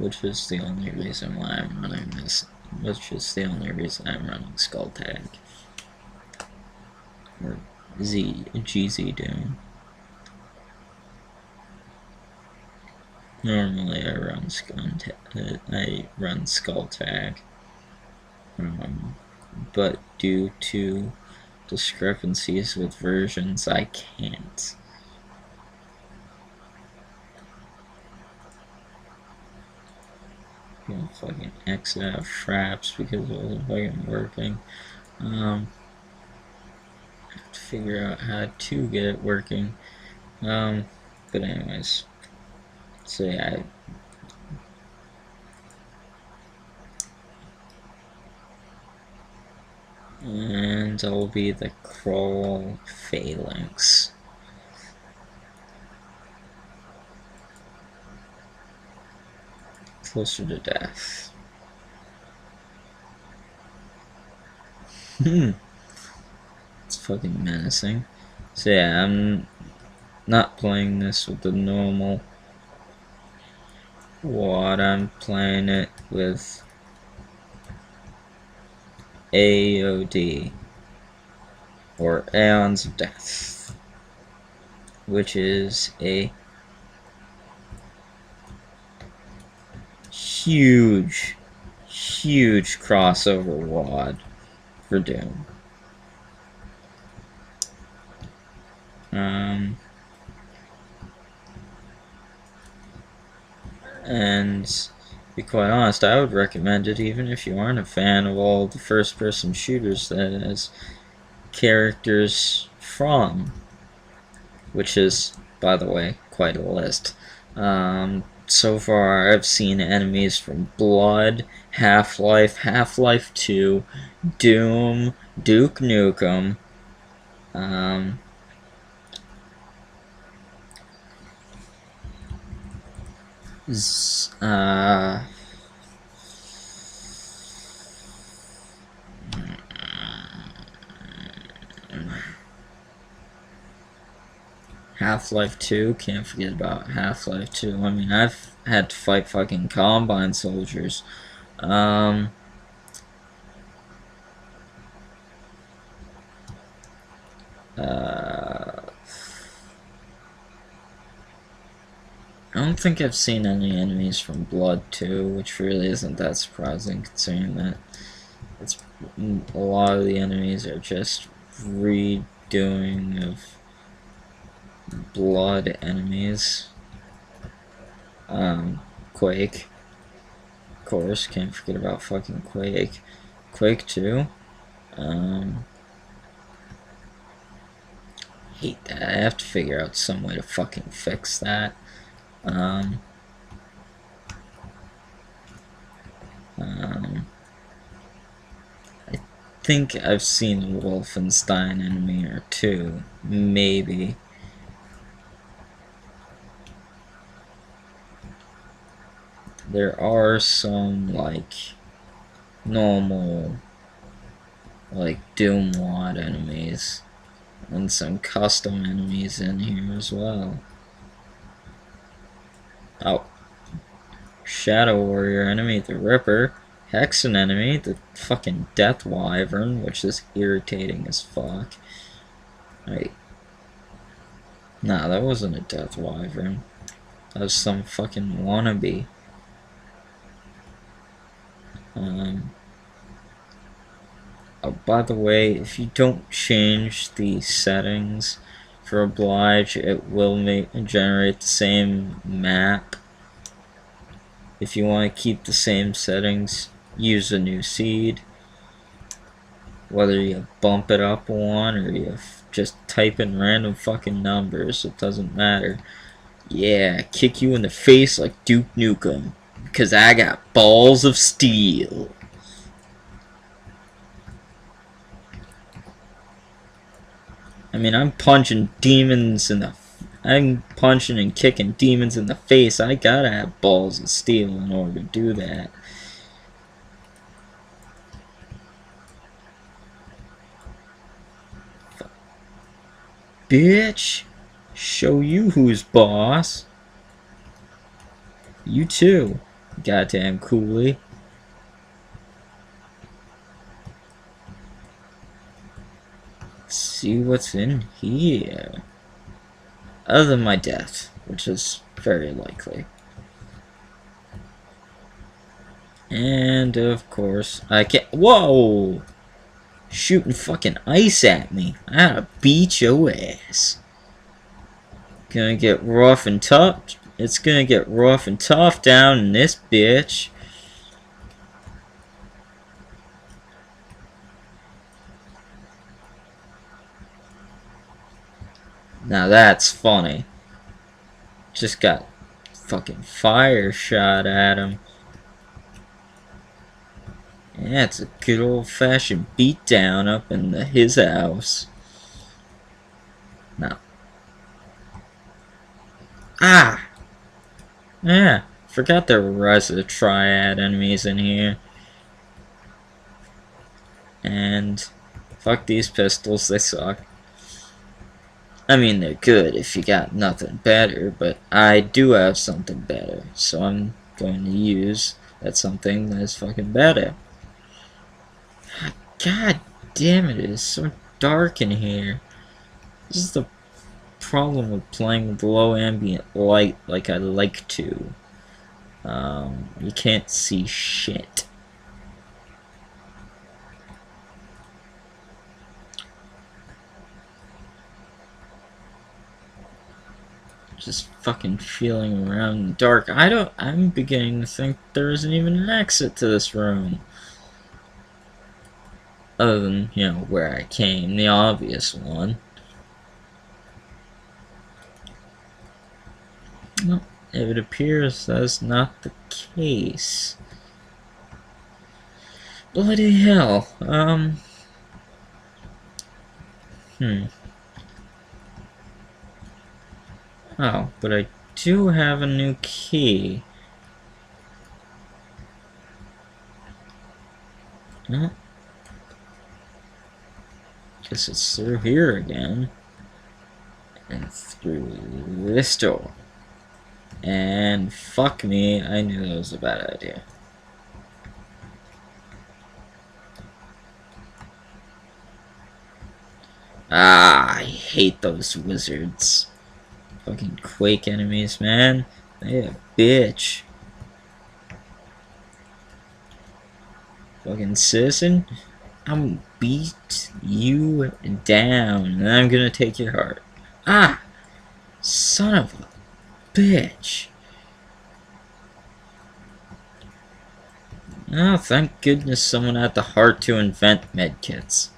which is the only reason why I'm running this. Which is the only reason I'm running Skull Tag. Or GZ Doom. Normally I run Skull Tag. But due to discrepancies with versions, I can't. I'm gonna fucking exit out of Fraps because it wasn't fucking working. I have to figure out how to get it working. But anyways, so yeah. And I'll be the Crawl Phalanx. Closer to death. It's fucking menacing. So yeah, I'm not playing this with the normal WAD, I'm playing it with AEoD, or Aeons of Death, which is a huge crossover WAD for Doom. And to be quite honest, I would recommend it even if you aren't a fan of all the first-person shooters that it has characters from, which is, by the way, quite a list. So far, I've seen enemies from Blood, Half-Life, Half-Life 2, Doom, Duke Nukem, Half-Life 2, can't forget about Half-Life 2. I mean, I've had to fight fucking Combine soldiers. I don't think I've seen any enemies from Blood 2, which really isn't that surprising considering that a lot of the enemies are just redoing of Blood enemies. Quake, of course, can't forget about fucking Quake. Quake 2, hate that. I have to figure out some way to fucking fix that. I think I've seen a Wolfenstein enemy or two, maybe. There are some, like, normal, like, Doom WAD enemies, and some custom enemies in here as well. Oh. Shadow Warrior enemy, the Ripper. Hexen enemy, the fucking Death Wyvern, which is irritating as fuck. Right. Nah, that wasn't a Death Wyvern. That was some fucking wannabe. Oh, by the way, if you don't change the settings for Oblige, it will generate the same map. If you want to keep the same settings, use a new seed. Whether you bump it up one or you just type in random fucking numbers, it doesn't matter. Yeah, kick you in the face like Duke Nukem, because I got balls of steel. I mean, I'm punching and kicking demons in the face. I gotta have balls of steel in order to do that. Bitch! Show you who's boss. You too. goddamn coolly. Let's see what's in here. Other than my death, which is very likely. And of course, I can't. Whoa! Shooting fucking ice at me. I oughta beat your ass. Gonna get rough and tough. It's gonna get rough and tough down in this bitch. Now that's funny. Just got fucking fire shot at him. Yeah, it's a good old-fashioned beatdown up in his house. Now. Ah! Yeah, forgot there were Rise of the Triad enemies in here. And fuck these pistols, they suck. I mean, they're good if you got nothing better, but I do have something better, so I'm going to use that something that is fucking better. God damn it, it is so dark in here. This is the problem with playing with low ambient light like I like to. You can't see shit. Just fucking feeling around in the dark. I'm beginning to think there isn't even an exit to this room. Other than, you know, where I came, the obvious one. Well, it appears that's not the case. Bloody hell. Oh, but I do have a new key. Well, guess it's through here again. And through this door. And fuck me, I knew that was a bad idea. Ah, I hate those wizards. Fucking Quake enemies, man. They a bitch. Fucking citizen, I'm gonna beat you down, and I'm gonna take your heart. Ah! Son of a bitch. Oh, thank goodness someone had the heart to invent medkits.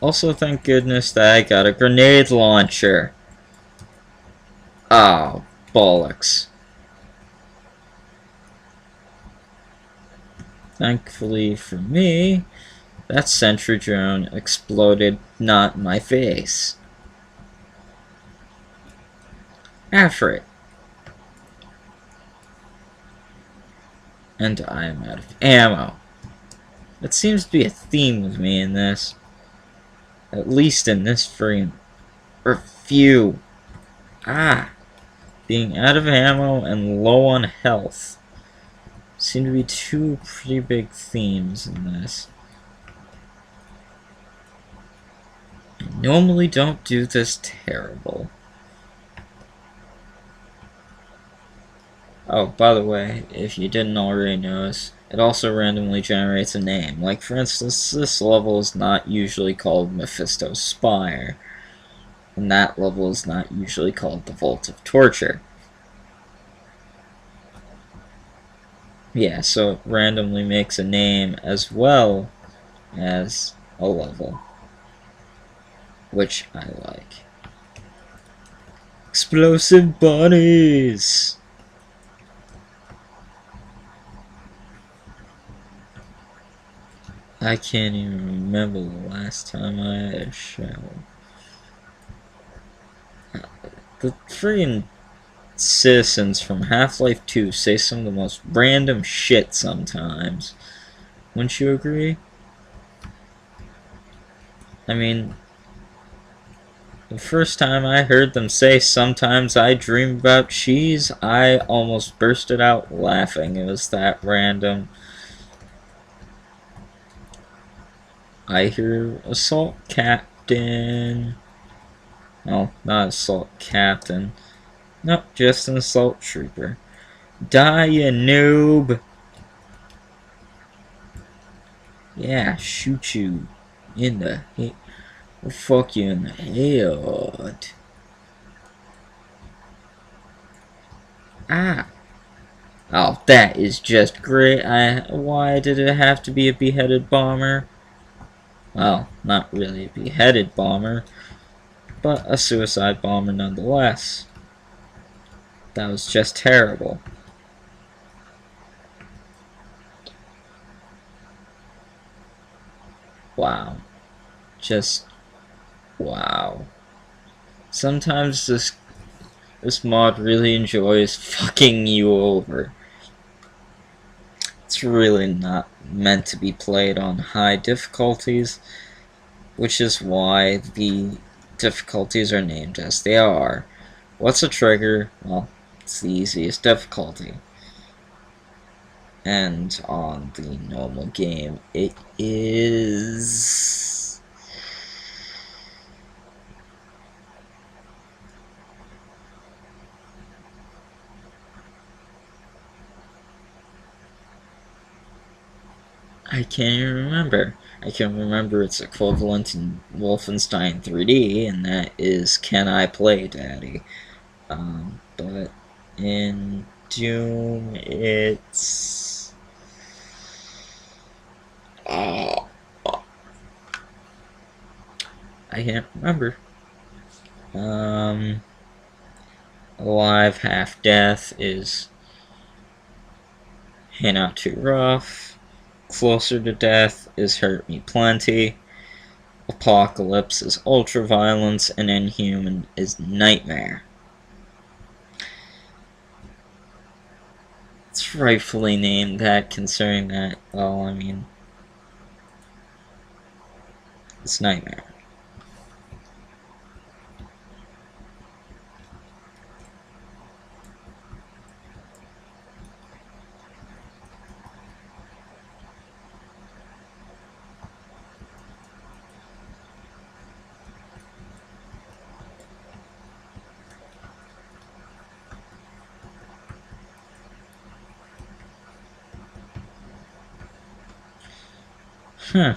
Also, thank goodness that I got a grenade launcher. Oh, bollocks. Thankfully for me, that sentry drone exploded not in my face. After it. And I am out of ammo. That seems to be a theme with me in this. At least in this frame. Review. Ah. Being out of ammo and low on health. Seem to be two pretty big themes in this. I normally don't do this terrible. Oh, by the way, if you didn't already notice, it also randomly generates a name. Like, for instance, this level is not usually called Mephisto's Spire, and that level is not usually called the Vault of Torture. Yeah, so it randomly makes a name as well as a level, which I like. Explosive bunnies! I can't even remember the last time I had a shower. The friggin' citizens from Half-Life 2 say some of the most random shit sometimes. Wouldn't you agree? I mean, The first time I heard them say sometimes I dream about cheese, I almost bursted out laughing. It was that random. I hear assault captain. No, not assault captain. Nope, just an assault trooper. Die, you noob! Yeah, shoot you in the head. We'll fuck you in the head. Ah! Oh, that is just great. Why did it have to be a beheaded bomber? Well, not really a beheaded bomber, but a suicide bomber nonetheless. That was just terrible. Wow. Just wow. Sometimes this mod really enjoys fucking you over. It's really not meant to be played on high difficulties, which is why the difficulties are named as they are. What's a trigger? Well, it's the easiest difficulty. And on the normal game, it is... I can't even remember. I can remember its equivalent in Wolfenstein 3D, and that is Can I Play Daddy? But in Doom, it's... I can't remember. Alive Half Death is Hey Not Too Rough. Closer to Death is Hurt Me Plenty. Apocalypse is Ultraviolence, and Inhuman is Nightmare. It's rightfully named that, considering that, well, I mean, it's Nightmare. Huh.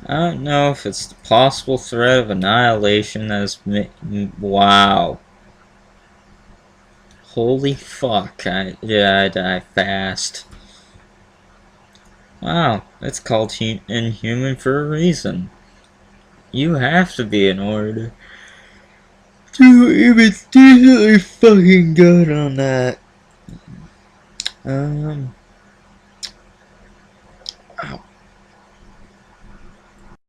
I don't know if it's the possible threat of annihilation that is... Wow. Holy fuck. Did I die fast? Wow, it's called Inhuman for a reason. You have to be in order to even decently fucking good on that.